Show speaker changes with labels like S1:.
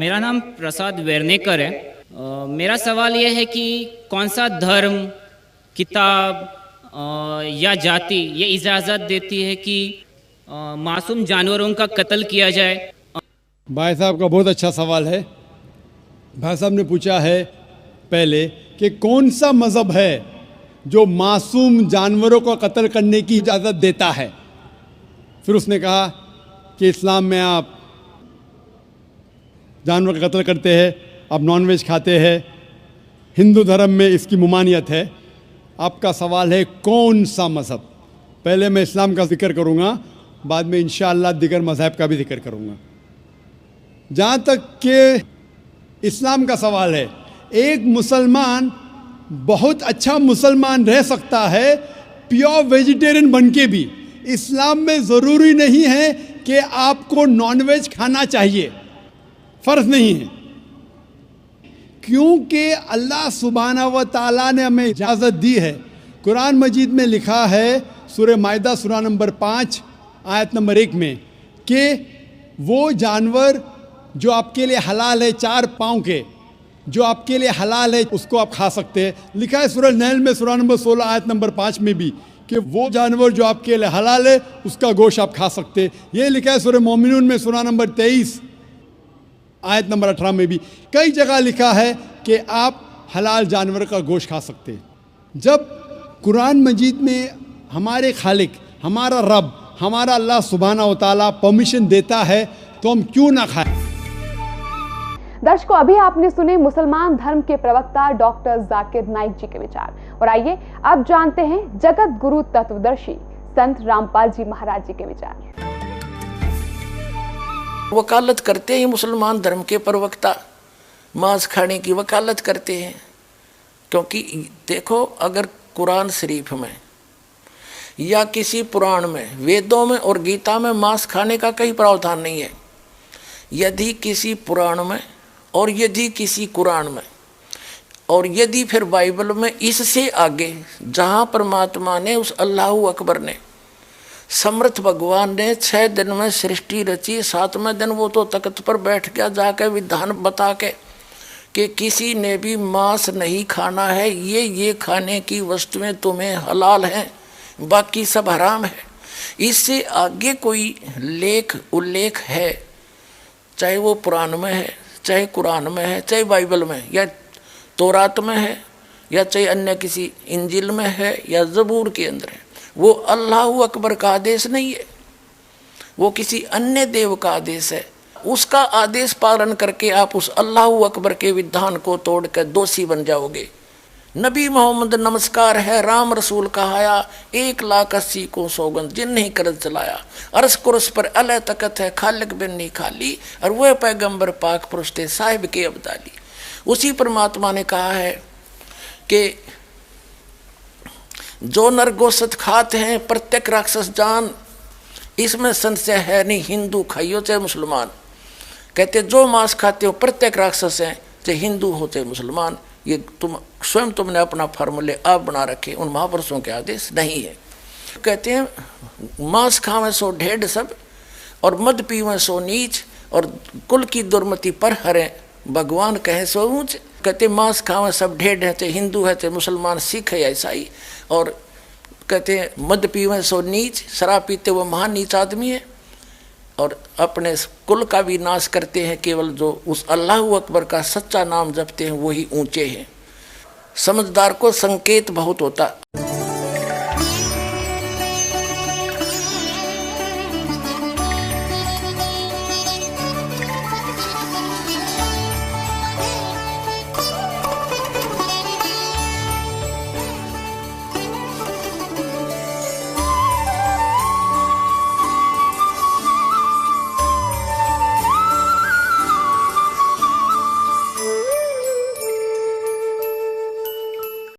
S1: मेरा नाम प्रसाद वेर्नेकर है। मेरा सवाल यह है कि कौन सा धर्म, किताब या जाति ये इजाज़त देती है कि मासूम जानवरों का कत्ल किया जाए।
S2: भाई साहब का बहुत अच्छा सवाल है। भाई साहब ने पूछा है पहले कि कौन सा मज़हब है जो मासूम जानवरों को कत्ल करने की इजाज़त देता है। फिर उसने कहा कि इस्लाम में आप जानवर का कत्ल करते हैं, आप नॉनवेज खाते हैं, हिंदू धर्म में इसकी ममानियत है। आपका सवाल है कौन सा मज़हब। पहले मैं इस्लाम का जिक्र करूँगा, बाद में इंशाअल्लाह दिगर मज़हब का भी जिक्र करूँगा। जहाँ तक कि इस्लाम का सवाल है, एक मुसलमान बहुत अच्छा मुसलमान रह सकता है प्योर वेजिटेरियन बन के भी। इस्लाम में ज़रूरी नहीं है कि आपको नॉनवेज खाना चाहिए, फ़र्ज़ नहीं है, क्योंकि अल्लाह सुब्हाना व तआला ने हमें इजाज़त दी है। कुरान मजीद में लिखा है सूरह माइदा सूरा नंबर 5 आयत नंबर 1 में कि वो जानवर जो आपके लिए हलाल है, 4 पाँव के, जो आपके लिए हलाल है उसको आप खा सकते हैं। लिखा है सूरह नहल में सूरा नंबर 16 आयत नंबर 5 में भी कि वो जानवर जो आपके लिए हलाल है उसका गोश्त आप खा सकते हैं। ये लिखा है सूरह मोमिनून में सूरा नंबर 23 आयत नंबर 18 में भी। कई जगह लिखा है कि आप हलाल जानवर का गोश्त खा सकते हैं। जब कुरान मजीद में हमारे खालिक, हमारा रब, हमारा अल्लाह सुब्हाना व तआला परमिशन देता है तो हम क्यों ना खाएं।
S3: दर्शकों, अभी आपने सुने मुसलमान धर्म के प्रवक्ता डॉक्टर जाकिर नाइक जी के विचार, और आइए अब जानते हैं जगत गुरु तत्वदर्शी संत रामपाल जी महाराज जी के विचार।
S4: वकालत करते हैं मुसलमान धर्म के प्रवक्ता, मांस खाने की वकालत करते हैं। क्योंकि देखो, अगर कुरान शरीफ में या किसी पुराण में, वेदों में और गीता में मांस खाने का कहीं प्रावधान नहीं है। यदि किसी पुराण में और यदि किसी कुरान में और यदि फिर बाइबल में, इससे आगे जहाँ परमात्मा ने, उस अल्लाहु अकबर ने, समर्थ भगवान ने 6 दिन में सृष्टि रची, 7वें दिन वो तो तख्त पर बैठ गया जाके विधान बता के कि किसी ने भी मांस नहीं खाना है, ये खाने की वस्तुएं तुम्हें हलाल हैं, बाकी सब हराम है। इससे आगे कोई लेख उल्लेख है, चाहे वो पुराण में है, चाहे कुरान में है, चाहे बाइबल में या तौरात में है, या चाहे अन्य किसी इंजिल में है या ज़बूर के अंदर है, वो अल्लाहु अकबर का आदेश नहीं है, वो किसी अन्य देव का आदेश है। उसका आदेश पालन करके आप उस अल्लाहु अकबर के विधान को तोड़कर दोषी बन जाओगे। नबी मोहम्मद नमस्कार है, राम रसूल कहाया, 1,80,000 को सौगंध जिन नहीं करत चलाया, अरस कुरस पर अलह तकत है, खालिक बिन नहीं खाली, और वह पैगंबर पाक पुरुष थे साहिब के अब्दाली। उसी परमात्मा ने कहा है कि जो नर गोश्त खाते हैं प्रत्येक राक्षस जान, इसमें संशय है नहीं, हिंदू खाइयो चाहे मुसलमान। कहते जो मांस खाते हो प्रत्येक राक्षस हैं, चाहे हिंदू हो चाहे मुसलमान। ये तुमने अपना फार्मूले आप बना रखे, उन महापुरुषों के आदेश नहीं है। कहते हैं मांस खावे सो ढेढ़ सब, और मद पीवे सो नीच, और कुल की दुर्मति पर हरे, भगवान कहे सो ऊंच। कहते मांस खावे सब ढेढ़ है, चाहे हिंदू है चाहे मुसलमान, सिख है या ईसाई। और कहते हैं मद पीवे सो नीच, शराब पीते वो महान नीच आदमी है, और अपने कुल का भी नाश करते हैं। केवल जो उस अल्लाहु अकबर का सच्चा नाम जपते हैं वही ऊंचे हैं। समझदार को संकेत बहुत होता।